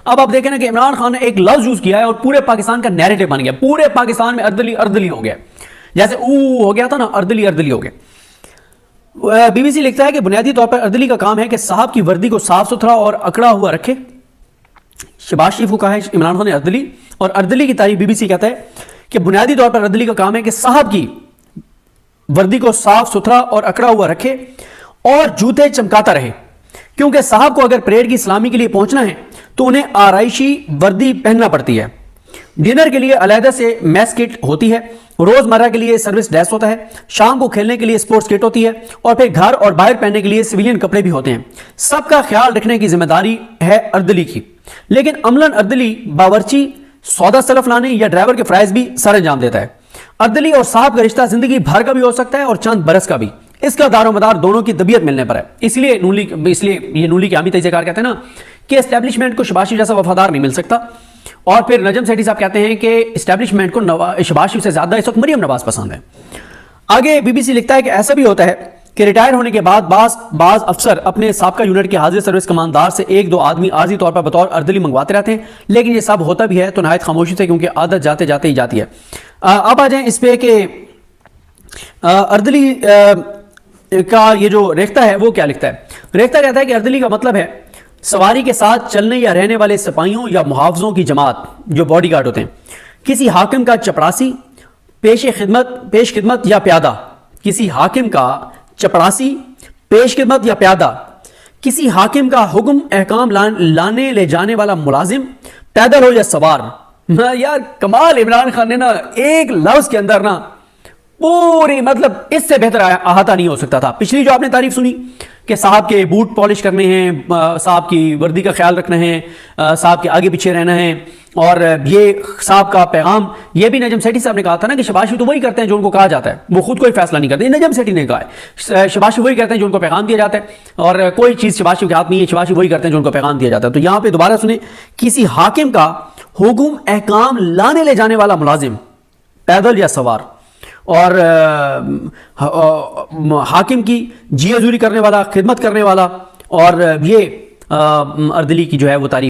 اب آپ دیکھیں نا کہ عمران خان نے ایک لفظ یوز کیا ہے اور پورے پاکستان کا نیریٹو بن گیا، پورے پاکستان میں اردلی اردلی ہو گیا، جیسے او ہو گیا تھا نا، اردلی اردلی ہو گیا۔ بی بی سی لکھتا ہے کہ بنیادی طور پر اردلی کا کام ہے کہ صاحب کی وردی کو صاف ستھرا اور اکڑا ہوا رکھے۔ شہباز شریف کو کہا ہے عمران خان نے اردلی، اور اردلی کی تعریف بی بی سی کہتا ہے کہ بنیادی طور پر اردلی کا کام ہے کہ صاحب کی وردی کو صاف ستھرا اور اکڑا ہوا رکھے اور جوتے چمکاتا رہے، کیونکہ صاحب کو اگر پریڈ کی سلامی کے لیے پہنچنا ہے تو انہیں آرائشی وردی پہننا پڑتی ہے۔ ڈنر کے لیے علیحدہ سے میس کٹ ہوتی ہے، روزمرہ کے لیے سروس ڈریس ہوتا ہے، شام کو کھیلنے کے لیے سپورٹس کٹ ہوتی ہے، اور پھر گھر اور باہر پہننے کے لیے سویلین کپڑے بھی ہوتے ہیں۔ سب کا خیال رکھنے کی ذمہ داری ہے اردلی کی، لیکن عملاً اردلی باورچی سودا سلف لانے یا ڈرائیور کے فرائض بھی سر انجام دیتا ہے۔ اردلی اور صاحب کا رشتہ زندگی بھر کا بھی ہو سکتا ہے اور چند برس کا بھی، اس کا دار و مدار دونوں کی طبیعت ملنے پر ہے۔ اس لیے یہ نون لیگ کے حامی تجزیہ کار کہتے ہیں نا کہ اسٹیبلشمنٹ کو شہباز شریف جیسا وفادار نہیں مل سکتا، اور پھر نجم سیٹھی صاحب کہتے ہیں کہ اسٹیبلشمنٹ کو شہباز شریف سے زیادہ اس وقت مریم نواز پسند ہے۔ آگے بی بی سی لکھتا ہے کہ ایسا بھی ہوتا ہے کہ ریٹائر ہونے کے بعد بعض افسر اپنے سابقہ یونٹ کے حاضر سروس کماندار سے ایک دو آدمی عارضی طور پر بطور اردلی منگواتے رہتے ہیں، لیکن یہ سب ہوتا بھی ہے تو نہایت خاموشی سے، کیونکہ عادت جاتے جاتے ہی جاتی ہے۔ اب آ جائیں اس پہ کہ اردلی کا یہ جو ریختہ ہے وہ کیا لکھتا ہے۔ ریختہ کہتا ہے کہ اردلی کا مطلب ہے سواری کے ساتھ چلنے یا رہنے والے سپاہیوں یا محافظوں کی جماعت جو باڈی گارڈ ہوتے ہیں، کسی حاکم کا چپڑاسی، پیش خدمت یا پیادہ، کسی حاکم کا چپڑاسی، پیش خدمت یا پیادہ، کسی حاکم کا حکم احکام لانے لے جانے والا ملازم، پیدل ہو یا سوار۔ یار کمال، عمران خان نے نا ایک لفظ کے اندر نا پوری، مطلب اس سے بہتر احاطہ نہیں ہو سکتا تھا۔ پچھلی جو آپ نے تعریف سنی کہ صاحب کے بوٹ پالش کرنے ہیں، صاحب کی وردی کا خیال رکھنا ہے، صاحب کے آگے پیچھے رہنا ہے، اور یہ صاحب کا پیغام، یہ بھی نجم سیٹھی صاحب نے کہا تھا نا کہ شہباز شریف تو وہی کرتے ہیں جو ان کو کہا جاتا ہے، وہ خود کوئی فیصلہ نہیں کرتے، نجم سیٹھی نے کہا ہے شہباز شریف وہی کرتے ہیں جو ان کو پیغام دیا جاتا ہے، اور کوئی چیز شہباز شریف کے ہاتھ نہیں ہے، شہباز شریف وہی کرتے ہیں جو ان کو پیغام دیا جاتا ہے۔ تو یہاں پہ دوبارہ سنیں، کسی حاکم کا حکم احکام لانے لے جانے والا ملازم، پیدل یا سوار، اور حاکم کی جی حضوری کرنے والا، خدمت کرنے والا، اور یہ اردلی کی جو ہے وہ تعریف